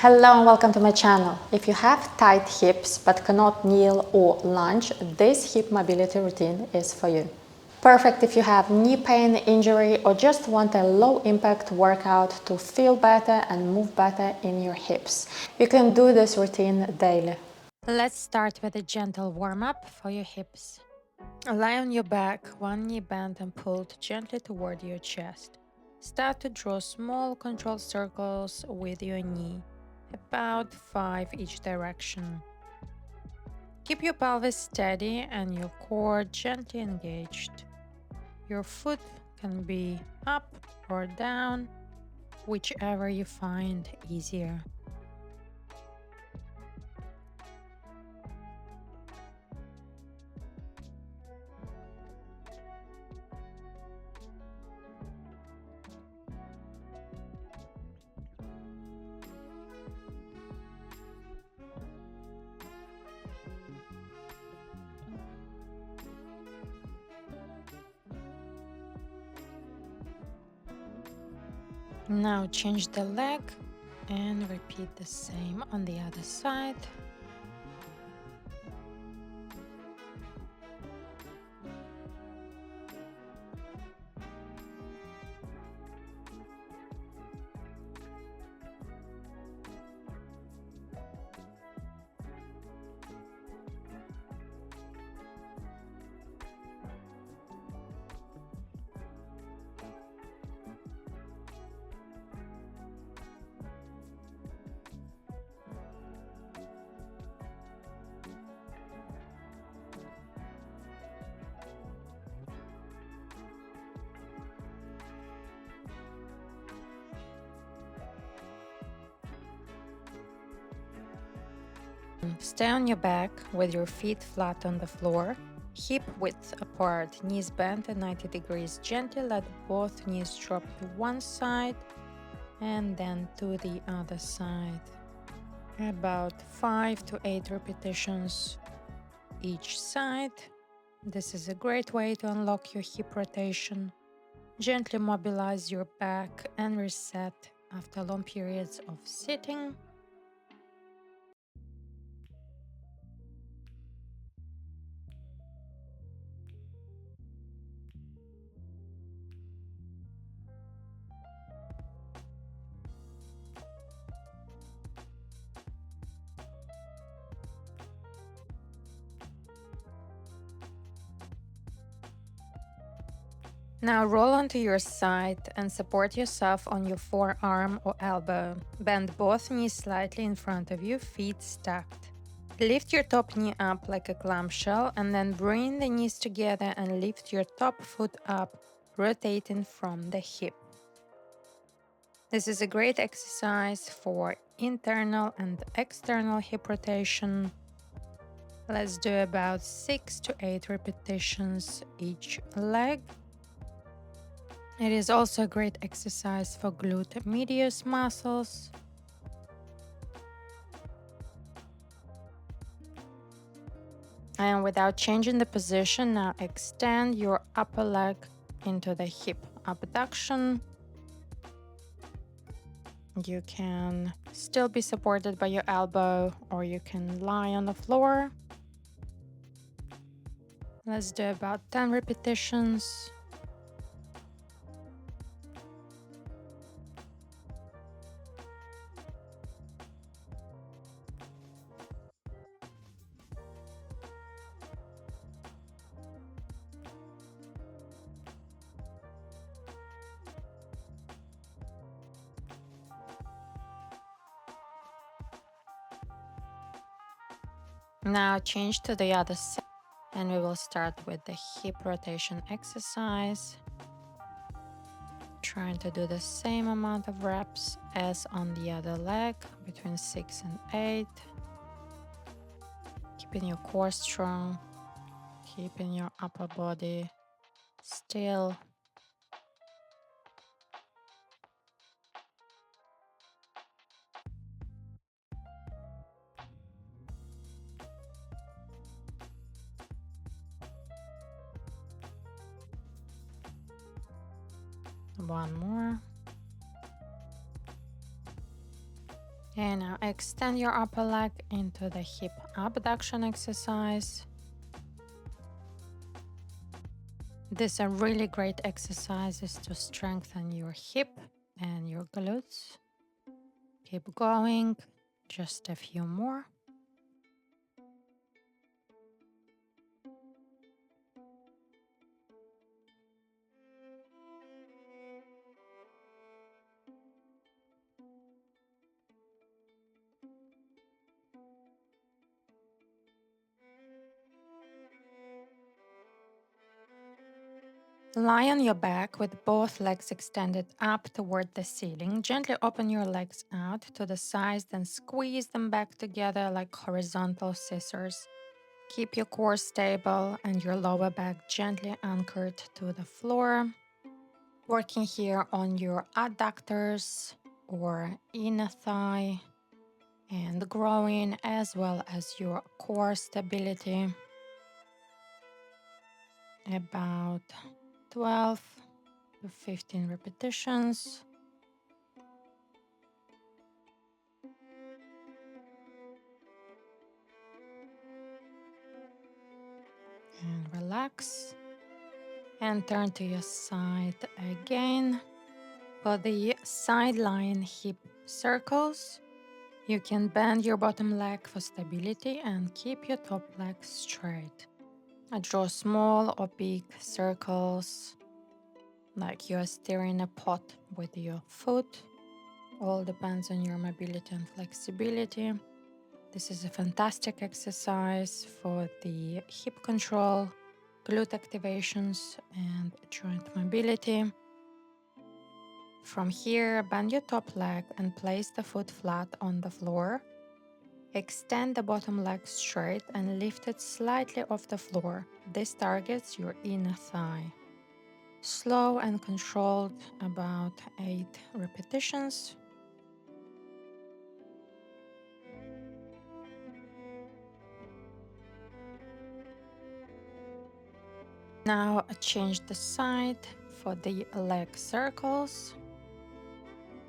Hello and welcome to my channel. If you have tight hips but cannot kneel or lunge, this hip mobility routine is for you. Perfect if you have knee pain, injury, or just want a low impact workout to feel better and move better in your hips. You can do this routine daily. Let's start with a gentle warm-up for your hips. Lie on your back, one knee bent and pulled gently toward your chest. Start to draw small controlled circles with your knee, about 5 each direction. Keep your pelvis steady and your core gently engaged. Your foot can be up or down, whichever you find easier. Now change the leg and repeat the same on the other side. Stay on your back with your feet flat on the floor, hip width apart, knees bent at 90 degrees. Gently let both knees drop to one side and then to the other side. About 5 to 8 repetitions each side. This is a great way to unlock your hip rotation. Gently mobilize your back and reset after long periods of sitting. Now roll onto your side and support yourself on your forearm or elbow. Bend both knees slightly in front of you, feet stacked. Lift your top knee up like a clamshell and then bring the knees together and lift your top foot up, rotating from the hip. This is a great exercise for internal and external hip rotation. Let's do about 6 to 8 repetitions each leg. It is also a great exercise for glute medius muscles. And without changing the position, now extend your upper leg into the hip abduction. You can still be supported by your elbow, or you can lie on the floor. Let's do about 10 repetitions. Now change to the other side, and we will start with the hip rotation exercise. Trying to do the same amount of reps as on the other leg, between 6 and 8. Keeping your core strong, keeping your upper body still. One more. And now extend your upper leg into the hip abduction exercise. These are really great exercises to strengthen your hip and your glutes. Keep going, just a few more. Lie on your back with both legs extended up toward the ceiling. Gently open your legs out to the sides, then squeeze them back together like horizontal scissors. Keep your core stable and your lower back gently anchored to the floor. Working here on your adductors or inner thigh and growing as well as your core stability. About 12 to 15 repetitions. And relax. And turn to your side again. For the sideline hip circles, you can bend your bottom leg for stability and keep your top leg straight. Draw small or big circles, like you are stirring a pot with your foot. All depends on your mobility and flexibility. This is a fantastic exercise for the hip control, glute activations, and joint mobility. From here, bend your top leg and place the foot flat on the floor. Extend the bottom leg straight and lift it slightly off the floor. This targets your inner thigh. Slow and controlled, about 8 repetitions. Now change the side for the leg circles.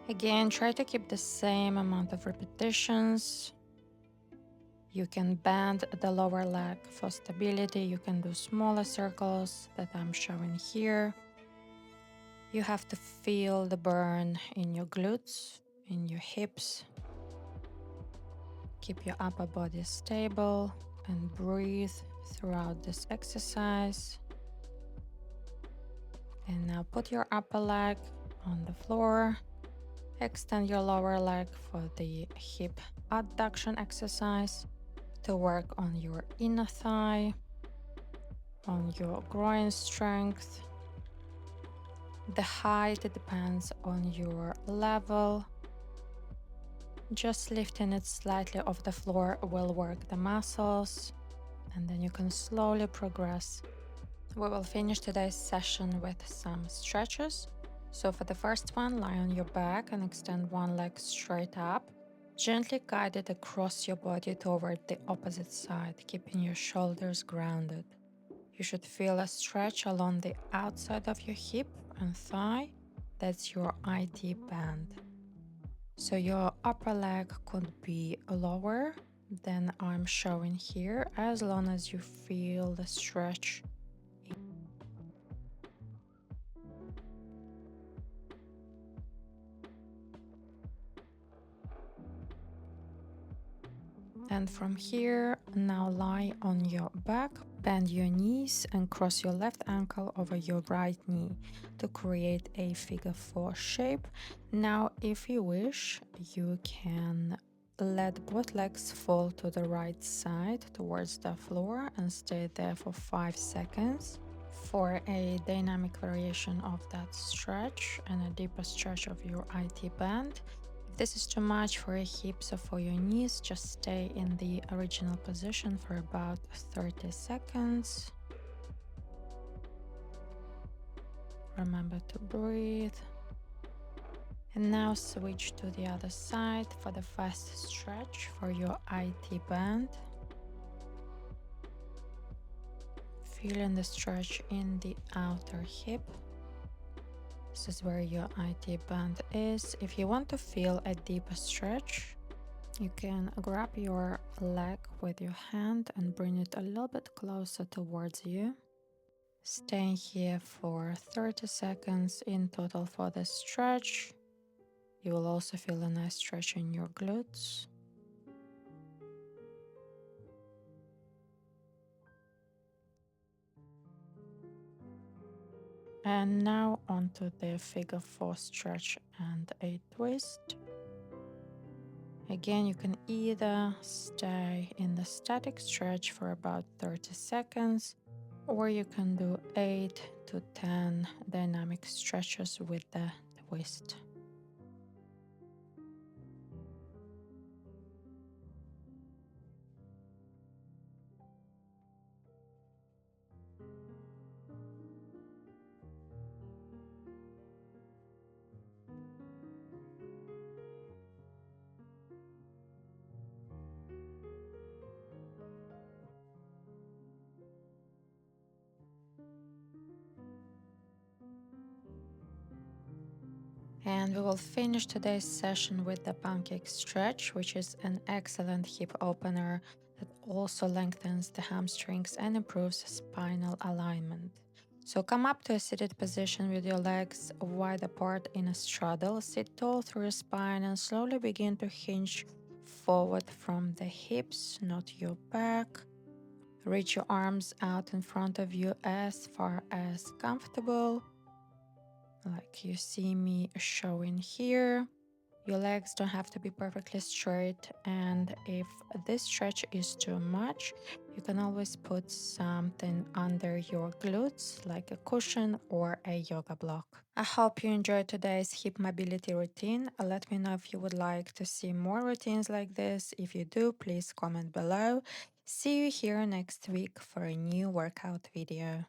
Again, try to keep the same amount of repetitions. You can bend the lower leg for stability. You can do smaller circles that I'm showing here. You have to feel the burn in your glutes, in your hips. Keep your upper body stable and breathe throughout this exercise. And now put your upper leg on the floor. Extend your lower leg for the hip adduction exercise to work on your inner thigh, on your groin strength. The height depends on your level. Just lifting it slightly off the floor will work the muscles, and then you can slowly progress. We will finish today's session with some stretches. So for the first one, lie on your back and extend one leg straight up. Gently guide it across your body toward the opposite side, keeping your shoulders grounded. You should feel a stretch along the outside of your hip and thigh. That's your IT band. So your upper leg could be lower than I'm showing here, as long as you feel the stretch. And from here, now lie on your back, bend your knees and cross your left ankle over your right knee to create a figure 4 shape. Now, if you wish, you can let both legs fall to the right side towards the floor and stay there for 5 seconds for a dynamic variation of that stretch and a deeper stretch of your IT band. If this is too much for your hips or for your knees, just stay in the original position for about 30 seconds. Remember to breathe. And now switch to the other side for the fast stretch for your IT band. Feeling the stretch in the outer hip. This is where your IT band is. If you want to feel a deeper stretch, You can grab your leg with your hand and bring it a little bit closer towards you. Staying here for 30 seconds in total for the stretch. You will also feel a nice stretch in your glutes. And now onto the figure 4 stretch and a twist. Again, you can either stay in the static stretch for about 30 seconds, or you can do 8 to 10 dynamic stretches with the twist. And we will finish today's session with the pancake stretch, which is an excellent hip opener that also lengthens the hamstrings and improves spinal alignment. So come up to a seated position with your legs wide apart in a straddle. Sit tall through your spine and slowly begin to hinge forward from the hips, not your back. Reach your arms out in front of you as far as comfortable, like you see me showing here. Your legs don't have to be perfectly straight, and if this stretch is too much, you can always put something under your glutes like a cushion or a yoga block. I hope you enjoyed today's hip mobility routine. Let me know if you would like to see more routines like this. If you do, please comment below. See you here next week for a new workout video.